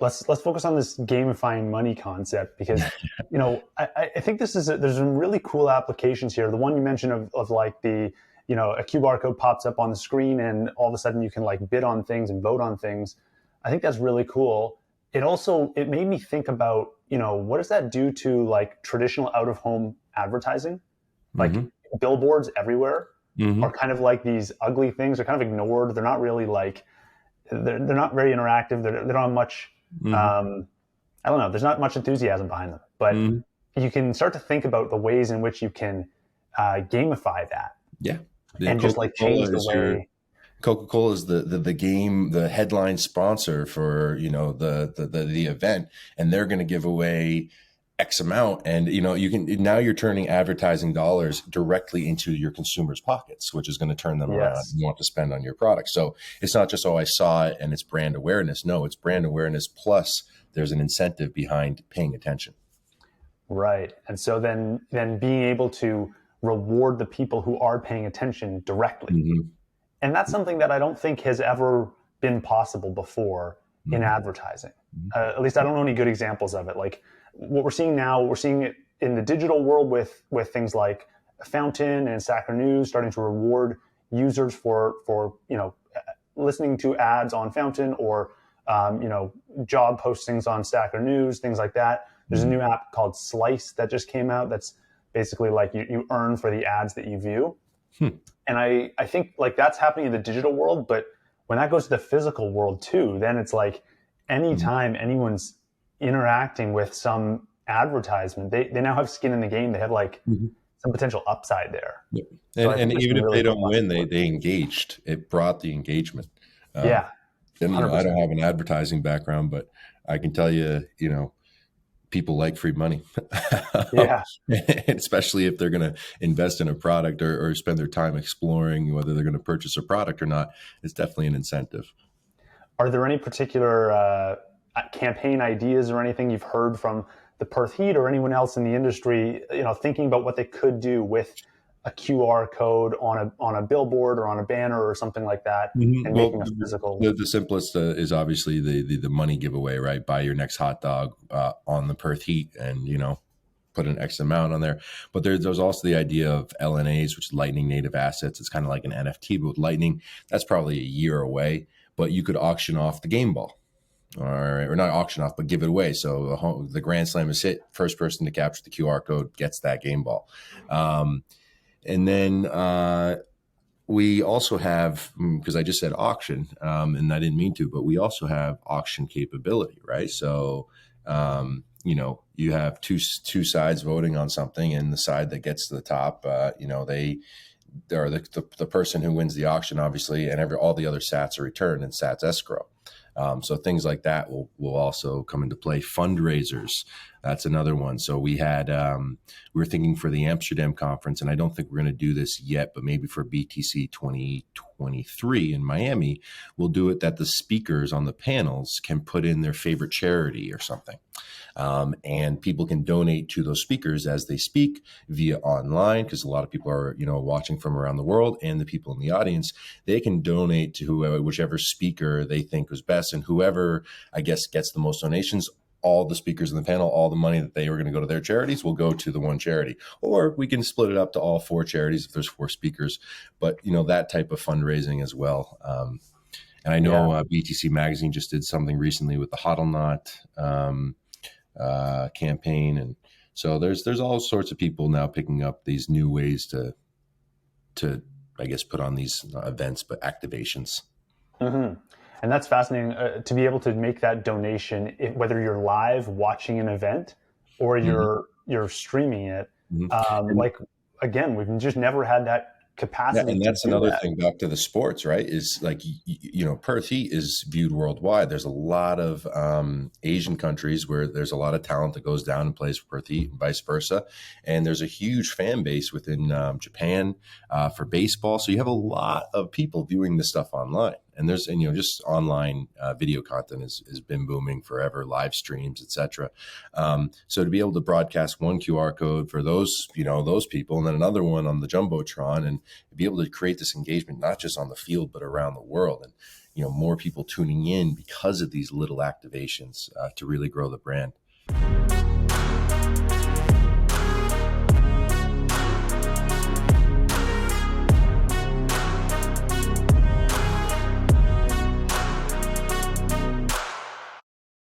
let's focus on this gamifying money concept, because I think there's some really cool applications here. The one you mentioned of like the a QR code pops up on the screen and all of a sudden you can like bid on things and vote on things. I think that's really cool. It made me think about what does that do to like traditional out of home advertising, like billboards everywhere are kind of like these ugly things. They're kind of ignored. They're not really like they're not very interactive. They don't have much. I don't know. There's not much enthusiasm behind them, but you can start to think about the ways in which you can gamify that. Yeah, and just like change the way. Coca-Cola is the headline sponsor for the event, and they're going to give away X amount, and you're turning advertising dollars directly into your consumers' pockets, which is going to turn them around. You want to spend on your product. So it's not just, I saw it and it's brand awareness. No, it's brand awareness plus there's an incentive behind paying attention. Right. And so then being able to reward the people who are paying attention directly. And that's something that I don't think has ever been possible before in advertising. At least I don't know any good examples of it. Like what we're seeing now, we're seeing it in the digital world with things like Fountain and Stacker News starting to reward users for listening to ads on Fountain or job postings on Stacker News, things like that. There's a new app called Slice that just came out that's basically like you earn for the ads that you view. And I think like that's happening in the digital world, but when that goes to the physical world too, then it's like anytime anyone's interacting with some advertisement, they now have skin in the game. They have like some potential upside there. Yeah. And even if they don't win, they engaged. It brought the engagement. And I don't have an advertising background, but I can tell you, people like free money. Especially if they're going to invest in a product or spend their time exploring whether they're going to purchase a product or not. It's definitely an incentive. Are there any particular campaign ideas or anything you've heard from the Perth Heat or anyone else in the industry, thinking about what they could do with a QR code on a billboard or on a banner or something like that, and making a physical? The simplest is obviously the money giveaway, right? Buy your next hot dog on the Perth Heat, and put an X amount on there. But there's also the idea of LNAs, which is Lightning Native Assets. It's kind of like an NFT, but with Lightning, that's probably a year away. But you could auction off the game ball. Or not auction off, but give it away. So the Grand Slam is hit. First person to capture the QR code gets that game ball. And then we also have, because I just said auction, and I didn't mean to, but we also have auction capability, right? So, you have two sides voting on something, and the side that gets to the top, they're the person who wins the auction, obviously, and all the other sats are returned in sats escrow. So things like that will also come into play. Fundraisers, that's another one. So we were thinking for the Amsterdam conference, and I don't think we're going to do this yet, but maybe for BTC 2023 in Miami, we'll do it that the speakers on the panels can put in their favorite charity or something. And people can donate to those speakers as they speak via online, because a lot of people are, watching from around the world, and the people in the audience, they can donate to whichever speaker they think was best, and whoever, I guess, gets the most donations, all the speakers in the panel, all the money that they were going to go to their charities will go to the one charity. Or we can split it up to all 4 charities if there's 4 speakers, but that type of fundraising as well. And I know BTC Magazine just did something recently with the HODL Not campaign, and so there's all sorts of people now picking up these new ways to I guess put on these events, but activations. And that's fascinating to be able to make that donation, whether you're live watching an event or you're streaming it. Like again, we've just never had that capacity. Yeah, and that's another thing back to the sports, right? Is like, Perth Heat is viewed worldwide. There's a lot of Asian countries where there's a lot of talent that goes down and plays for Perth Heat and vice versa. And there's a huge fan base within Japan for baseball. So you have a lot of people viewing this stuff online. And just online video content has been booming forever, live streams, etc. So to be able to broadcast one QR code for those people, and then another one on the Jumbotron, and be able to create this engagement, not just on the field, but around the world. And, more people tuning in because of these little activations to really grow the brand.